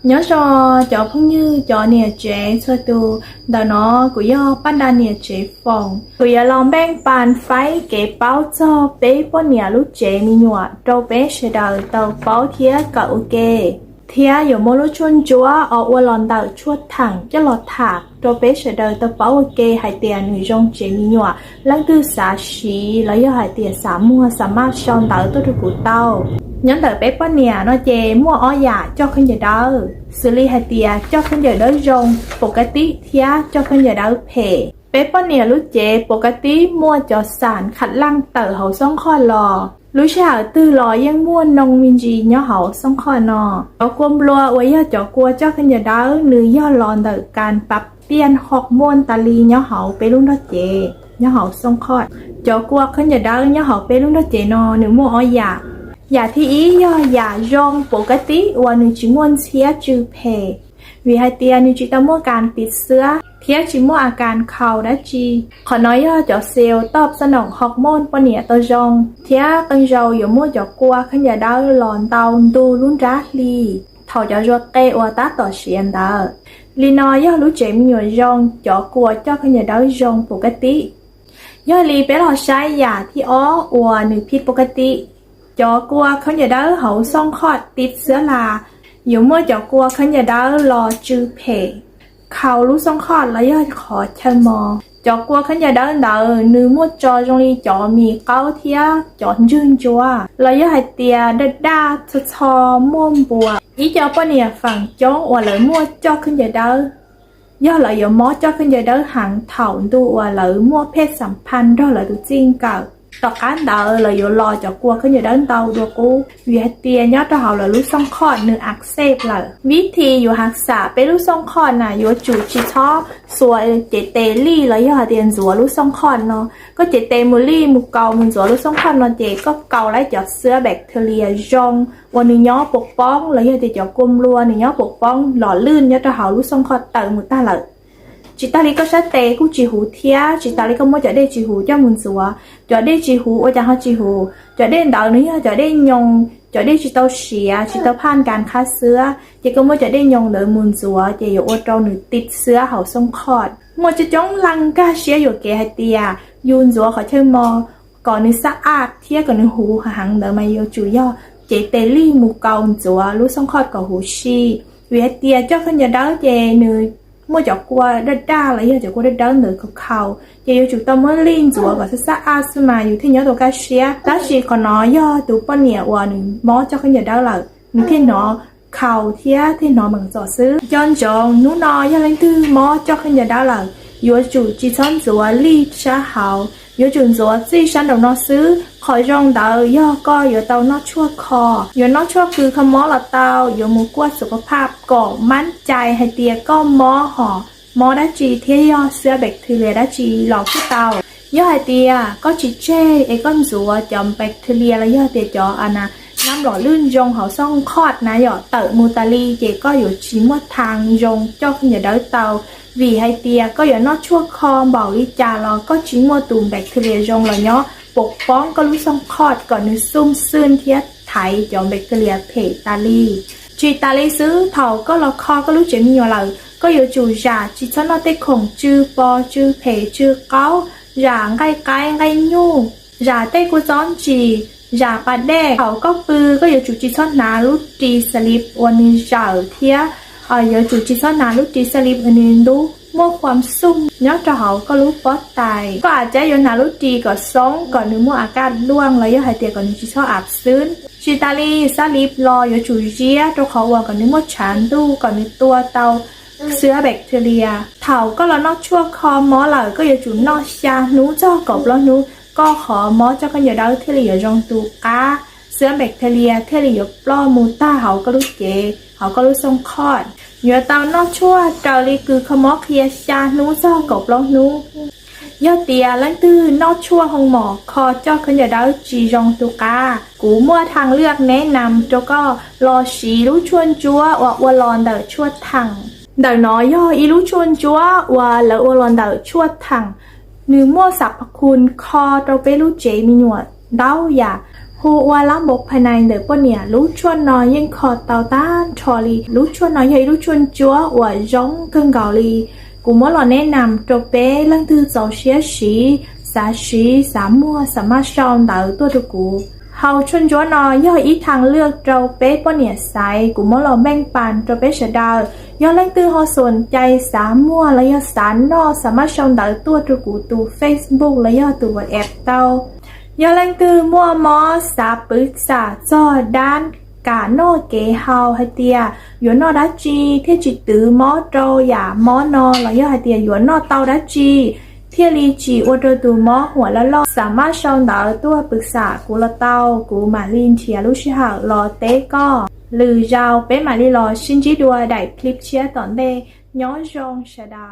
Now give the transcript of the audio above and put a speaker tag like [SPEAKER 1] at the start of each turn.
[SPEAKER 1] nhớ cho phong như cho nè chế cho tu đó nó của do ban đàn nè chế phòng của do lòng bang bàn phái kế báo cho bé bọn nè lúc chế mi nhọt đâu bé sẽ đợi tàu báo thía cậu ok thía dù mua lúc chuôn chúa ở qua lòn đợi chuột thẳng cho lọt thạc đâu bé sẽ đợi tàu báo ok hai tiền người trong chế mi nhọt lãng tư xả xí lấy do hai tiền xả mua xả mát son đợi tôi được của tàu nhắn đợi bé bọn nè nó chế mua ó giả cho khinh giờ đó xử lý hai tia cho khinh giờ đó rongปกติเทียcho khinh giờ đóเพเป๊ปป้อนเนี่ยรู้เจปกติมั่วจอสารขัดล่างเต๋อเขาซ่องคอรอรู้ชาตื้อรอยังมั่วนงมินจีย่อเขาซ่องคอนอเอากลมรัวไว้ย่อจ่อกลัวเจ้าขยันดาวหรือย่อรอนเต๋อการปรับเปลี่ยนฮอร์โมนตาลีย่อเขาไปรุ่นดอเจย่อเขาซ่องคอดจ่อกลัวขยันดาวย่อเขาไปรุ่นดอเจนอหรือมั่วอ้อยอย่าที่อีย่ออย่ารองปกติวันหนึ่งจิมวนเสียจือเพวิหายเตียนิจิตามั่วการปิดเสื้อเทียจิมั่วอาการเข่าได้จีขอน้อยย่อจ่อเซลล์ตอบสนองฮอร์โมนปนเนี่ยตัวจงเทียตังเจ้าอยู่มั่วจ่อกลัวขันยาดาวหลอนเตาดูรุ่นรักลีเท่าจ่อรัวเกอวตาต่อเสียนดาลีน้อยย่อรู้เจมีอยู่จงจ่อกลัวเจ้าขันยาดาวจงปกติย่อลีไปหลอดใช้ยาที่อ้ออัวหนึ่งผิดปกติจ่อกลัวขันยาดาวเขาซ่องคอดติดเสื้อลาอยู่มั่วจ่อกลัวขันยาดาวรอจือเพเขารู้ซ่องคอดแล้วย่อขอเชิญมอจ่อกลัวขันยาดาวเดอนื้อมั่วจอตรงนี้จ่อมีเก้าเทียจ่อยืนจัวแล้วย่อให้เตียดัดดาชอม่วมบัวอีจ่อปะเนี่ยฝั่งจ้องว่าเลยมั่วจ่อขันยาดาวย่อเลยอยู่มอจ่อขันยาดาวหางเถ่าดูว่าเลยมั่วเพศสัมพันธ์ด้วยเลยดูจริงเก่าต่อการเดาเลยอยู่รอจะกลัวขึ้นอยู่ด้านเตาดูกูวิเตียยอดเราเลยรู้ซ่องคอดหนึ่งอักเสบเลยวิธีอยู่หักษาไปรู้ซ่องคอดน่ะอยู่จูชิชอสวยเจเตลี่แล้วย่อเตียนสัวรู้ซ่องคอดเนาะก็เจเตมูลี่มูเกามันสัวรู้ซ่องคอดเนาะเจก็เกาไล่จอดเสื้อแบคทีเรียจงวันนึงย่อปกป้องแล้วย่อเจจอกลมรัวหนึ่งย่อปกป้องหล่อลื่นยอดเรารู้ซ่องคอดเต๋อมุตาเลยจิตาลีก็ชัดเตะกูจีหูเทียจิตาลีก็มั่วจะได้จีหูเจ้ามุนสัวจะได้จีหูว่าจะหาจีหูจะได้ดาวนี้จะได้ยงจะได้จิตาเสียจิตาผ่านการฆ่าเสื้อจะก็มั่วจะได้ยงเลยมุนสัวจะอยู่อดเราหนึ่งติดเสื้อเขาส่งคอดมั่วจะจ้องลังกาเสียอยู่แก่เตียยูนสัวเขาเชื่อมอก่อนนึกสะอาดเทียก่อนนึกหูหางเดินมาโยจุย่อเจเตลี่มูเกาสัวรู้ส่งคอดกับหูชีเวียเตียเจ้าขันยาดาวเจเนยmua chọc qua đất đa là giờ chọc qua đất đá nửa cực khâu giờ chủ tâm mới liên rùa và sát asmaอยู่ที่เนื้อตัวกาเชียแล้วชีขอน้อยย่อตัวป้อนเนี่ยวันหมอเจ้าขันยาดาวเลยมีที่หนอเข่าเทียที่หนอเหมือนจ่อซื้อย้อนจงนู้นน้อยย่อเล่นตื้อหมอเจ้าขันยาดาวเลยอยู่จุดจีซ้อนรัวลี่ช้าเหาอยู่จุดรัวจีชั้นดอกนอซื้อคอยรองดาวย่อก็อยู่เตานอชั่วคออยู่นอชั่วคือขมอละเตาอยู่มูกวดสุขภาพก่อมั่นใจให้เตียก็หมอห่อมอได้จีเทียย่อเสื้อแบคทีเรียได้จีหลอกที่เตาย่อให้เตียก็จีเจ้ไอ้ก้อนรัวจอมแบคทีเรียแล้วย่อเตียจออันนะน้ำหล่อลื่นยงเขาซ่องคอดนะย่อเตอมูตาลีเจก็อยู่ชี้มดทางยงเจ้าขึ้นอย่าได้เตาvì hai tia có giờ nó chua kho bảo lý trà lo có chỉ mua tùm bacteria trong là nhó bột bón có lú xong khọt còn nếu xung xương thiết thải cho bacteria thể tali chỉ tali xứ thầu có lò kho có lú chuyện nhiều lời có giờ chủ giả chỉ cho nó tê khổng chư bò chư thể chư cáo giả ngay cái ngay nhu giả tê của gión chỉ giả bà đê thầu có bư có giờ chủ chỉ cho ná lú trì slipวันgiờ thiết giờ chủ chỉ choนาลูกจีสลิปอันนี้รู้มั่วความซุ่มย้อนจะเขาก็รู้ปอดตายก็อาจจะอยู่นาลูกจีก็ซ้องก่อนนึกมั่วอาการล่วงแล้วยังหายเตียก่อนนึกจีชอบอาบซึ้นจิตาลีสลิปรออยู่chủเจียตัวเขาวางก่อนนึกมั่วฉันดูก่อนนึกตัวเตาเสื้อแบคทีเรียเถาก็แล้วนอกชั่วคอหมอเหล่าก็อยู่จุนอกชาหนูเจ้ากบแล้วหนูก็ขอหมอเจ้าก็อย่าเดาที่เหลือจงตูกาเสื้อแบคทีเรียที่เหลือปล้อมูต้าเขาก็รู้เจเขาก็รู้ทรงคอดอยู่เตานอกชั่วเตาลีคือขมอเคียชาหนูเจ้ากบแล้วหนูยอดเตียลังตื้อนอกชั่วของหมอคอเจ้าขึ้นอย่าเดาจีจงตูกากูมั่วทางเลือกแนะนำเจ้าก็รอสีรู้ชวนจัวว่าลอนเดอชั่วทางเดาน้อยย่ออีรู้ชวนจัวว่าแล้วว่าลอนเดอชั่วทางหรือมั่วสรรพคุณคอเราไปรู้เจมีหนวดเดาอย่าโห ผู้ว่าล้ำบกภายในเดือปเนี่ยรู้ชวนน้อยยังขอเตาต้านชอลีรู้ชวนน้อยยังรู้ชวนจัวว่าจ้องเครื่องเกาหลีกูมั่วหล่อแนะนำโจเป้เรื่องตือเจ้าเชียสีสาชีสามมัวสามารถชองเต๋อตัวตะกูเฮาชวนจัวน้อยย่ออีทางเลือกโจเป้ปเนี่ยใส่กูมั่วหล่อแบ่งปันโจเป้เฉดาวย่อเรื่องตือฮอสนใจสามมัวและย่อสารนอสามารถชองเต๋อตัวตะกูตู Facebook และย่อตัวแอปเตายาลังตือมัวมอสาปึกษาจอด้านกาโนเกเฮาให้เตียอยู่นอดัจีเทจิตือมอโตอย่ามอนอแล้วย่อให้เตียอยู่นอเตาดัจีเทียลีจีอวดตูมอหัวละลอสามารถชองดาวตัวปรึกษากูละเตากูมาลินเทียลุชิหารอเตก็หรือเจ้าเป็นมาลีรอชินจิดัวได้คลิปเชียตอนเดย้อนจงชะดา